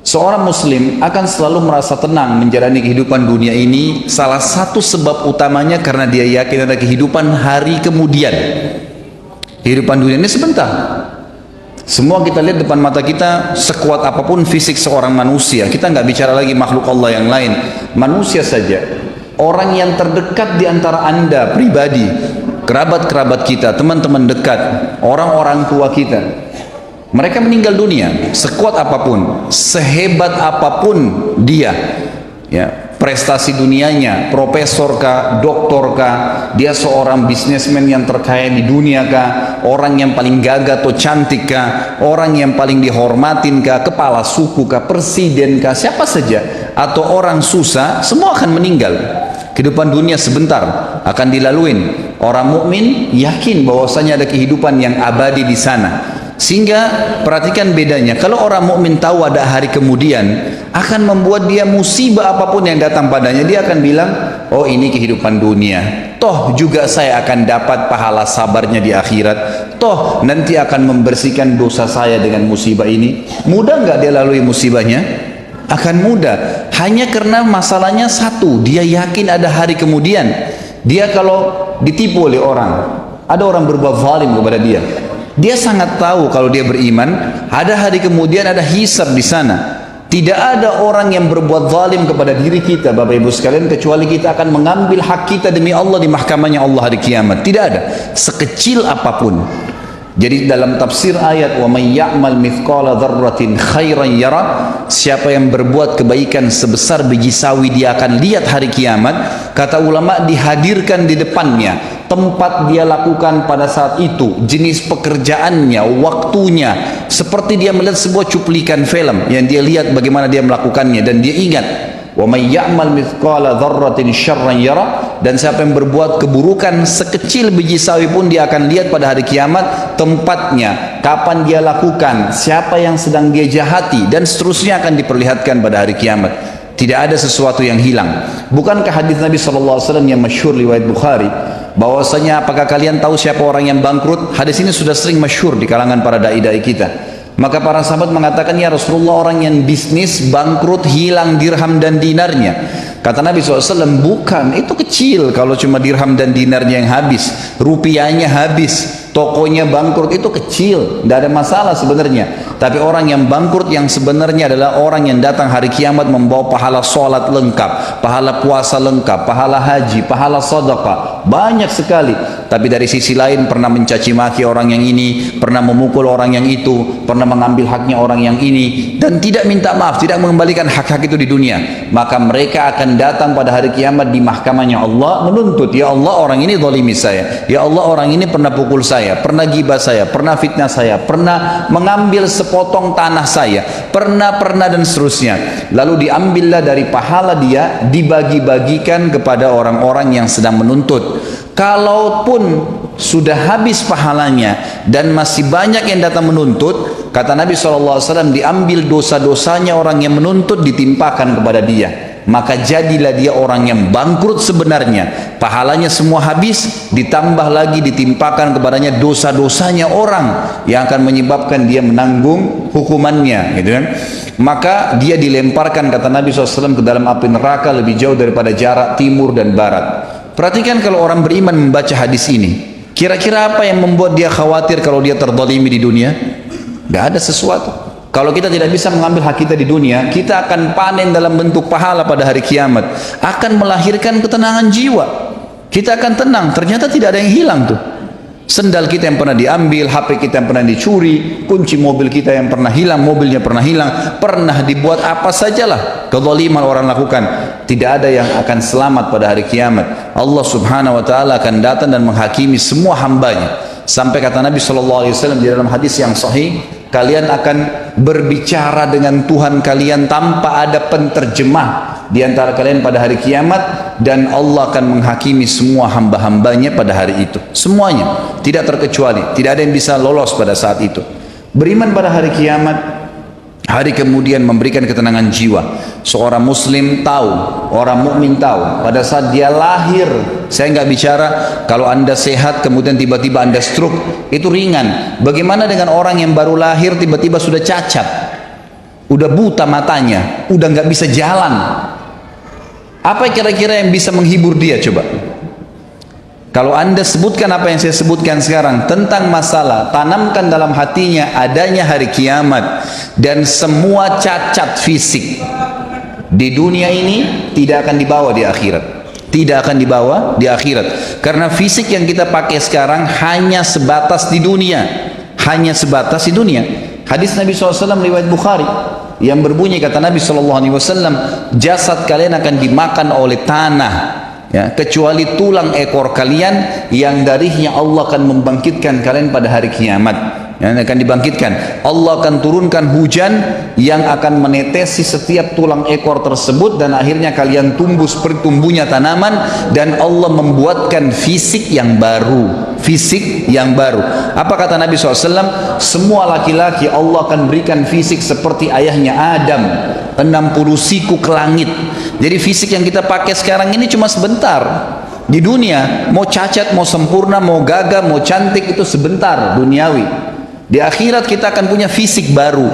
Seorang muslim akan selalu merasa tenang menjalani kehidupan dunia ini. Salah satu sebab utamanya karena dia yakin ada kehidupan hari kemudian. Kehidupan dunia ini sebentar. Semua kita lihat depan mata kita, sekuat apapun fisik seorang manusia, kita nggak bicara lagi makhluk Allah yang lain, manusia saja, orang yang terdekat di antara anda pribadi, kerabat-kerabat kita, teman-teman dekat, orang-orang tua kita, mereka meninggal dunia. Sekuat apapun, sehebat apapun dia, ya, prestasi dunianya, profesor kah, doktor kah, dia seorang bisnismen yang terkaya di dunia kah, orang yang paling gagah atau cantik kah, orang yang paling dihormatin kah, kepala suku kah, presiden kah, siapa saja, atau orang susah, semua akan meninggal. Kehidupan dunia sebentar akan dilaluin. Orang mukmin yakin bahwasanya ada kehidupan yang abadi di sana. Sehingga perhatikan bedanya. Kalau orang mukmin tahu ada hari kemudian, akan membuat dia musibah apapun yang datang padanya, dia akan bilang, oh ini kehidupan dunia, toh juga saya akan dapat pahala sabarnya di akhirat, toh nanti akan membersihkan dosa saya dengan musibah ini. Mudah nggak dia lalui musibahnya? Akan mudah. Hanya karena masalahnya satu, dia yakin ada hari kemudian. Dia kalau ditipu oleh orang, ada orang berbuat zalim kepada dia, dia sangat tahu kalau dia beriman, ada hari kemudian, ada hisab di sana. Tidak ada orang yang berbuat zalim kepada diri kita, Bapak Ibu sekalian, kecuali kita akan mengambil hak kita demi Allah di mahkamahnya Allah hari kiamat. Tidak ada, sekecil apapun. Jadi dalam tafsir ayat wa may ya'mal mithqala dzarratin khairan yara, siapa yang berbuat kebaikan sebesar biji sawi dia akan lihat hari kiamat. Kata ulama, dihadirkan di depannya tempat dia lakukan pada saat itu, jenis pekerjaannya, waktunya, seperti dia melihat sebuah cuplikan film yang dia lihat bagaimana dia melakukannya, dan dia ingat wa may ya'mal mithqala dzarratin syarran yara, dan siapa yang berbuat keburukan sekecil biji sawi pun dia akan lihat pada hari kiamat tempatnya, kapan dia lakukan, siapa yang sedang dia jahati, dan seterusnya akan diperlihatkan pada hari kiamat. Tidak ada sesuatu yang hilang. Bukankah hadis Nabi SAW yang masyhur riwayat Bukhari, bahwasanya apakah kalian tahu siapa orang yang bangkrut? Hadis ini sudah sering masyhur di kalangan para dai-dai kita. Maka para sahabat mengatakan, ya Rasulullah, orang yang bisnis bangkrut, hilang dirham dan dinarnya. Kata Nabi SAW, bukan, itu kecil kalau cuma dirham dan dinarnya yang habis, rupiahnya habis, tokonya bangkrut, itu kecil, tidak ada masalah sebenarnya. Tapi orang yang bangkrut yang sebenarnya adalah orang yang datang hari kiamat membawa pahala sholat lengkap, pahala puasa lengkap, pahala haji, pahala sedekah, banyak sekali. Tapi dari sisi lain pernah mencaci maki orang yang ini, pernah memukul orang yang itu, pernah mengambil haknya orang yang ini, dan tidak minta maaf, tidak mengembalikan hak-hak itu di dunia. Maka mereka akan datang pada hari kiamat di mahkamahnya Allah menuntut, ya Allah, orang ini zalimi saya, ya Allah, orang ini pernah pukul saya, pernah gibah saya, pernah fitnah saya, pernah mengambil sepotong tanah saya, pernah dan seterusnya. Lalu diambillah dari pahala dia, dibagi-bagikan kepada orang-orang yang sedang menuntut. Kalaupun sudah habis pahalanya dan masih banyak yang datang menuntut, kata Nabi SAW, diambil dosa-dosanya orang yang menuntut, ditimpakan kepada dia. Maka jadilah dia orang yang bangkrut sebenarnya, pahalanya semua habis, ditambah lagi ditimpakan kepadanya dosa-dosanya orang yang akan menyebabkan dia menanggung hukumannya, gitu kan. Maka dia dilemparkan, kata Nabi SAW, ke dalam api neraka lebih jauh daripada jarak timur dan barat. Perhatikan kalau orang beriman membaca hadis ini, kira-kira apa yang membuat dia khawatir kalau dia terzalimi di dunia? Tidak ada sesuatu. Kalau kita tidak bisa mengambil hak kita di dunia, kita akan panen dalam bentuk pahala pada hari kiamat, akan melahirkan ketenangan jiwa. Kita akan tenang, ternyata tidak ada yang hilang tuh. Sendal kita yang pernah diambil, HP kita yang pernah dicuri, kunci mobil kita yang pernah hilang, mobilnya pernah hilang, pernah dibuat apa sajalah kezaliman orang lakukan, tidak ada yang akan selamat pada hari kiamat. Allah Subhanahu wa taala akan datang dan menghakimi semua hambanya. Sampai kata Nabi SAW di dalam hadis yang sahih, kalian akan berbicara dengan Tuhan kalian tanpa ada penterjemah di antara kalian pada hari kiamat, dan Allah akan menghakimi semua hamba-hambanya pada hari itu. Semuanya, tidak terkecuali, tidak ada yang bisa lolos pada saat itu. Beriman pada hari kiamat, hari kemudian memberikan ketenangan jiwa. Seorang muslim tahu, orang mukmin tahu, pada saat dia lahir, saya nggak bicara kalau anda sehat kemudian tiba-tiba anda stroke, itu ringan. Bagaimana dengan orang yang baru lahir tiba-tiba sudah cacat? udah buta matanya, udah nggak bisa jalan. Apa kira-kira yang bisa menghibur dia coba? Kalau anda sebutkan apa yang saya sebutkan sekarang tentang masalah, tanamkan dalam hatinya adanya hari kiamat dan semua cacat fisik di dunia ini tidak akan dibawa di akhirat. Tidak akan dibawa di akhirat. Karena fisik yang kita pakai sekarang hanya sebatas di dunia. Hanya sebatas di dunia. Hadis Nabi SAW riwayat Bukhari yang berbunyi, kata Nabi SAW, jasad kalian akan dimakan oleh tanah, ya, kecuali tulang ekor kalian yang darinya Allah akan membangkitkan kalian pada hari kiamat. Yang akan dibangkitkan, Allah akan turunkan hujan yang akan menetesi setiap tulang ekor tersebut dan akhirnya kalian tumbuh seperti tumbuhnya tanaman, dan Allah membuatkan fisik yang baru. Fisik yang baru. Apa kata Nabi SAW? Semua laki-laki Allah akan berikan fisik seperti ayahnya Adam, 60 siku ke langit. Jadi fisik yang kita pakai sekarang ini cuma sebentar di dunia. Mau cacat, mau sempurna, mau gagah, mau cantik, itu sebentar duniawi. Di akhirat kita akan punya fisik baru.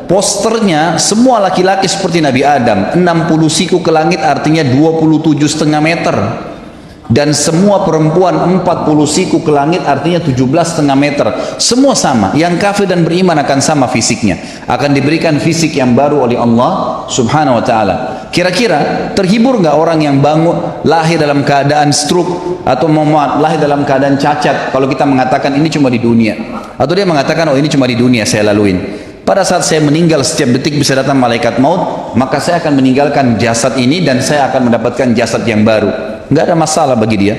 Posternya semua laki-laki seperti Nabi Adam, 60 siku ke langit artinya 27,5 meter. Dan semua perempuan 40 siku ke langit artinya 17,5 meter. Semua sama. Yang kafir dan beriman akan sama fisiknya. Akan diberikan fisik yang baru oleh Allah Subhanahu wa ta'ala. Kira-kira terhibur nggak orang yang bangun lahir dalam keadaan stroke atau lahir dalam keadaan cacat kalau kita mengatakan ini cuma di dunia? Atau dia mengatakan, oh ini cuma di dunia saya laluin. Pada saat saya meninggal setiap detik bisa datang malaikat maut, maka saya akan meninggalkan jasad ini dan saya akan mendapatkan jasad yang baru. Nggak ada masalah bagi dia.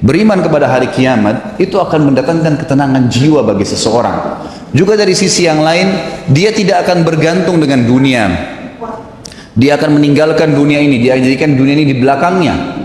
Beriman kepada hari kiamat itu akan mendatangkan ketenangan jiwa bagi seseorang. Juga dari sisi yang lain, dia tidak akan bergantung dengan dunia. Dia akan meninggalkan dunia ini, dia jadikan dunia ini di belakangnya.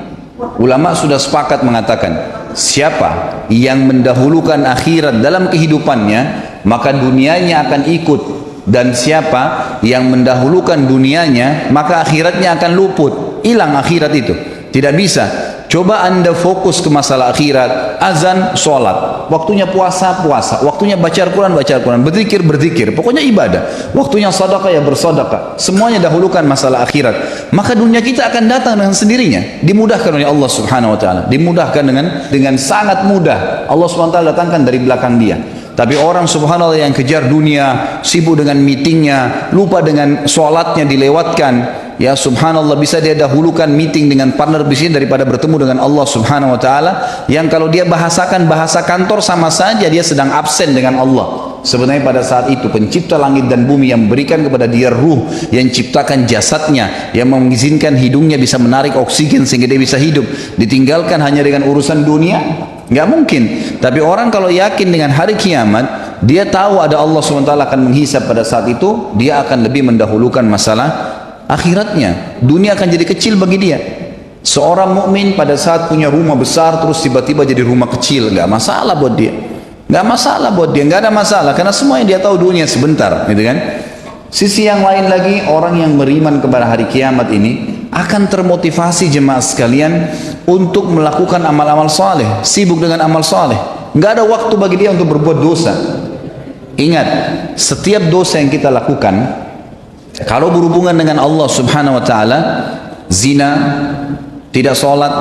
Ulama sudah sepakat mengatakan, siapa yang mendahulukan akhirat dalam kehidupannya, maka dunianya akan ikut. Dan siapa yang mendahulukan dunianya, maka akhiratnya akan luput. Hilang akhirat itu. Tidak bisa. Coba anda fokus ke masalah akhirat. Azan, sholat. Waktunya puasa, puasa. Waktunya baca Al-Quran, baca Al-Quran. Berzikir, berzikir. Pokoknya ibadah. Waktunya sedekah, ya bersedekah. Semuanya dahulukan masalah akhirat. Maka dunia kita akan datang dengan sendirinya. Dimudahkan oleh Allah Subhanahu wa ta'ala. Dimudahkan dengan sangat mudah. Allah Subhanahu wa ta'ala datangkan dari belakang dia. Tapi orang subhanallah yang kejar dunia, sibuk dengan meetingnya, lupa dengan sholatnya dilewatkan. Ya subhanallah, bisa dia dahulukan meeting dengan partner bisnis daripada bertemu dengan Allah Subhanahu wa ta'ala. Yang kalau dia bahasakan bahasa kantor sama saja dia sedang absen dengan Allah. Sebenarnya pada saat itu pencipta langit dan bumi yang memberikan kepada dia ruh, yang ciptakan jasadnya, yang mengizinkan hidungnya bisa menarik oksigen sehingga dia bisa hidup, ditinggalkan hanya dengan urusan dunia? Nggak mungkin. Tapi orang kalau yakin dengan hari kiamat, dia tahu ada Allah SWT akan menghisab pada saat itu, dia akan lebih mendahulukan masalah akhiratnya. Dunia akan jadi kecil bagi dia. Seorang mukmin pada saat punya rumah besar terus tiba-tiba jadi rumah kecil, nggak masalah buat dia. Nggak masalah buat dia, nggak ada masalah karena semua yang dia tahu dunia sebentar, gitu kan? Sisi yang lain lagi, orang yang beriman kepada hari kiamat ini akan termotivasi jemaah sekalian untuk melakukan amal-amal saleh, sibuk dengan amal saleh. Nggak ada waktu bagi dia untuk berbuat dosa. Ingat, setiap dosa yang kita lakukan, kalau berhubungan dengan Allah Subhanahu wa ta'ala, zina, tidak sholat,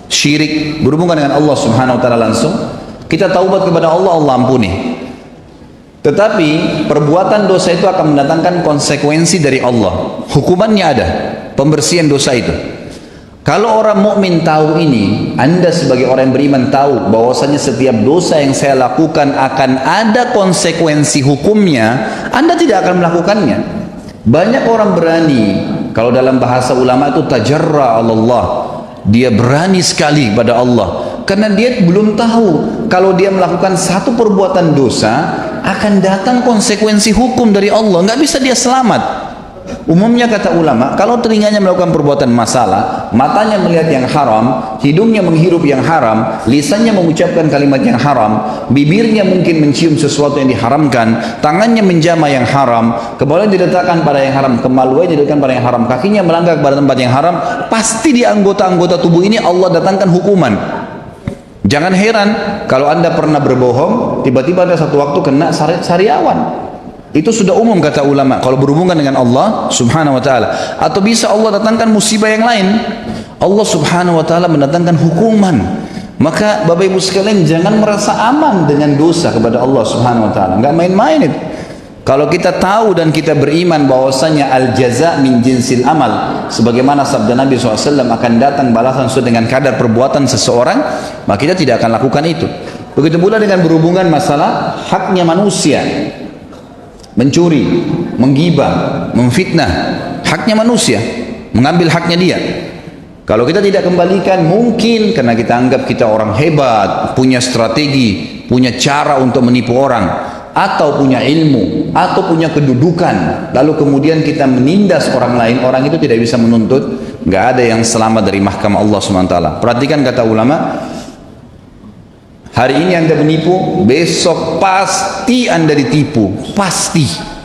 syirik, berhubungan dengan Allah Subhanahu wa ta'ala langsung, kita taubat kepada Allah, Allah ampuni. Tetapi perbuatan dosa itu akan mendatangkan konsekuensi dari Allah. Hukumannya ada, pembersihan dosa itu. Kalau orang mukmin tahu ini, anda sebagai orang yang beriman tahu bahwasanya setiap dosa yang saya lakukan akan ada konsekuensi hukumnya, anda tidak akan melakukannya. Banyak orang berani, kalau dalam bahasa ulama itu tajarra Allah, dia berani sekali pada Allah karena dia belum tahu kalau dia melakukan satu perbuatan dosa akan datang konsekuensi hukum dari Allah, nggak bisa dia selamat. Umumnya kata ulama, kalau telinganya melakukan perbuatan masalah, matanya melihat yang haram, hidungnya menghirup yang haram, lisannya mengucapkan kalimat yang haram, bibirnya mungkin mencium sesuatu yang diharamkan, tangannya menjamah yang haram, kepalanya diletakkan pada yang haram, kemaluannya diletakkan pada yang haram, kakinya melangkah kepada tempat yang haram, pasti di anggota-anggota tubuh ini Allah datangkan hukuman. Jangan heran kalau anda pernah berbohong, tiba-tiba ada satu waktu kena sariawan. Itu sudah umum kata ulama kalau berhubungan dengan Allah subhanahu wa ta'ala. Atau bisa Allah datangkan musibah yang lain. Allah subhanahu wa ta'ala mendatangkan hukuman. Maka Bapak Ibu sekalian jangan merasa aman dengan dosa kepada Allah subhanahu wa ta'ala. Enggak main-main itu. Kalau kita tahu dan kita beriman bahwasanya al-jaza min jinsil amal, sebagaimana sabda Nabi SAW, akan datang balasan sesuai dengan kadar perbuatan seseorang, maka kita tidak akan lakukan itu. Begitu pula dengan berhubungan masalah haknya manusia. Mencuri, menggibah, memfitnah, haknya manusia, mengambil haknya dia. Kalau kita tidak kembalikan, mungkin karena kita anggap kita orang hebat, punya strategi, punya cara untuk menipu orang, atau punya ilmu, atau punya kedudukan, lalu kemudian kita menindas orang lain, orang itu tidak bisa menuntut. Nggak ada yang selamat dari mahkamah Allah SWT. Perhatikan kata ulama, hari ini Anda menipu, besok pasti Anda ditipu, pasti.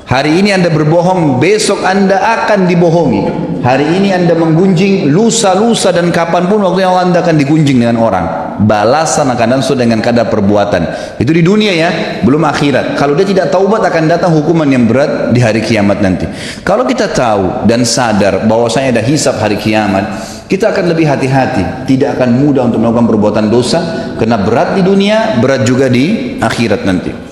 Hari ini Anda berbohong, besok Anda akan dibohongi. Hari ini Anda menggunjing, lusa-lusa dan kapanpun waktunya Anda akan digunjing dengan orang. Balasan akan datang dengan kadar perbuatan. Itu di dunia ya, belum akhirat. Kalau dia tidak taubat akan datang hukuman yang berat di hari kiamat nanti. Kalau kita tahu dan sadar bahwasanya ada hisab hari kiamat, kita akan lebih hati-hati, tidak akan mudah untuk melakukan perbuatan dosa, karena berat di dunia, berat juga di akhirat nanti.